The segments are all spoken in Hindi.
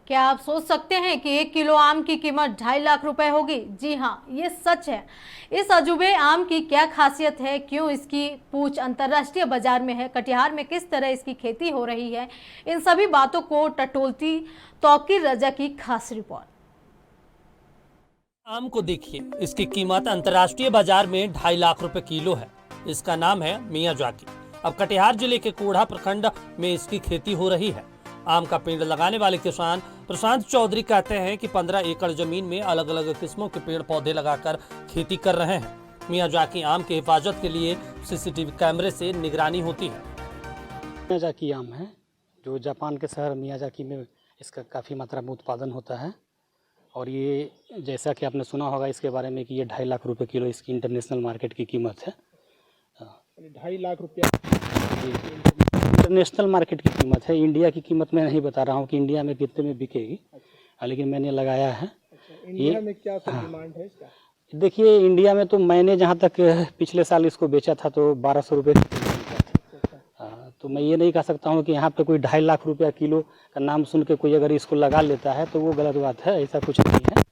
क्या आप सोच सकते हैं कि 1 किलो आम की कीमत 2.5 लाख रुपए होगी? जी हाँ, ये सच है। इस अजूबे आम की क्या खासियत है, क्यों इसकी पूछ अंतर्राष्ट्रीय बाजार में है, कटिहार में किस तरह इसकी खेती हो रही है, इन सभी बातों को टटोलती तौकीर रजा की खास रिपोर्ट। आम को देखिए, इसकी कीमत अंतर्राष्ट्रीय बाजार में 2.5 लाख रुपए किलो है। इसका नाम है मियाजाकी। अब कटिहार जिले के कोढ़ा प्रखंड में इसकी खेती हो रही है। आम का पेड़ लगाने वाले किसान प्रशांत चौधरी कहते हैं कि 15 एकड़ जमीन में अलग अलग किस्मों के पेड़ पौधे लगाकर खेती कर रहे हैं। मियाजाकी आम की हिफाजत के लिए सीसीटीवी कैमरे से निगरानी होती है। मियाजाकी आम है जो जापान के शहर मियाजाकी में इसका काफ़ी मात्रा में उत्पादन होता है। और ये जैसा कि आपने सुना होगा इसके बारे में कि ये 2.5 लाख रुपए किलो इसकी इंटरनेशनल मार्केट की कीमत है। 2.5 लाख रुपया इंटरनेशनल मार्केट की कीमत है। इंडिया की कीमत मैं नहीं बता रहा हूँ कि इंडिया में कितने में बिकेगी, लेकिन मैंने लगाया है। इंडिया में क्या डिमांड है इसका? देखिए, इंडिया में तो मैंने जहाँ तक पिछले साल इसको बेचा था तो 1200 रुपये तो मैं ये नहीं कह सकता हूँ कि यहाँ पे कोई 2.5 लाख रुपया किलो का नाम सुन के कोई अगर इसको लगा लेता है तो वो गलत बात है, ऐसा कुछ नहीं है।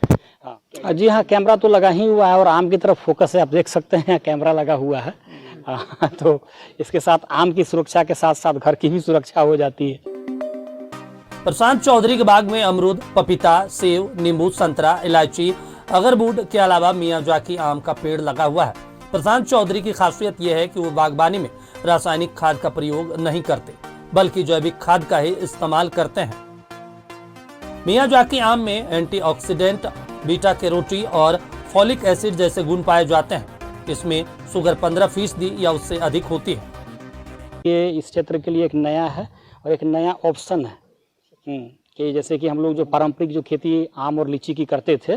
हाँ जी हाँ, कैमरा तो लगा ही हुआ है और आम की तरफ फोकस है, आप देख सकते हैं कैमरा लगा हुआ है। तो इसके साथ आम की सुरक्षा के साथ साथ घर की भी सुरक्षा हो जाती है। प्रशांत चौधरी के बाग में अमरूद, पपीता, सेव, नींबू, संतरा, इलायची, अगरबूड के अलावा मियाजाकी आम का पेड़ लगा हुआ है। प्रशांत चौधरी की खासियत यह है कि वो बागबानी में रासायनिक खाद का प्रयोग नहीं करते, बल्कि जैविक खाद का ही इस्तेमाल करते हैं। मियाजाकी आम में एंटीऑक्सीडेंट, बीटा कैरोटीन और फॉलिक एसिड जैसे गुण पाए जाते हैं। इसमें शुगर 15% या उससे अधिक होती है। ये इस क्षेत्र के लिए एक नया है और एक नया ऑप्शन है कि जैसे कि हम लोग जो पारंपरिक जो खेती आम और लीची की करते थे,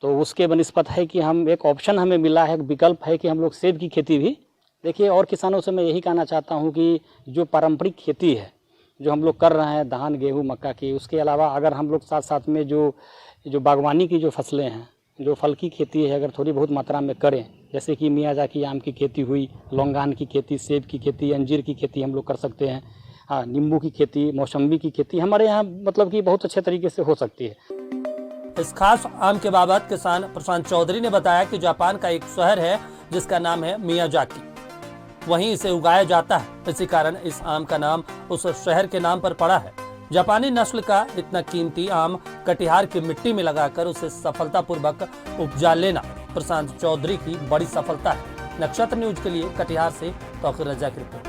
तो उसके बनिस्पत है कि हम एक ऑप्शन हमें मिला है, एक विकल्प है कि हम लोग सेब की खेती भी देखिए। और किसानों से मैं यही कहना चाहता हूँ कि जो पारंपरिक खेती है जो हम लोग कर रहे हैं धान, गेहूँ, मक्का की, उसके अलावा अगर हम लोग साथ साथ में जो बागवानी की जो फसलें हैं, जो फल की खेती है, अगर थोड़ी बहुत मात्रा में करें, जैसे कि मियाजाकी आम की खेती हुई, लौंगान की खेती, सेब की खेती, अंजीर की खेती हम लोग कर सकते हैं। हाँ, नींबू की खेती, मौसम्बी की खेती हमारे यहाँ मतलब कि बहुत अच्छे तरीके से हो सकती है। इस खास आम के बाबत किसान प्रशांत चौधरी ने बताया कि जापान का एक शहर है जिसका नाम है मियाजाकी, वहीं इसे उगाया जाता है। इसी कारण इस आम का नाम उस शहर के नाम पर पड़ा है। जापानी नस्ल का इतना कीमती आम कटिहार की मिट्टी में लगाकर उसे सफलतापूर्वक उपजा लेना प्रशांत चौधरी की बड़ी सफलता है। नक्षत्र न्यूज के लिए कटिहार से तौकीर रजा की रिपोर्ट।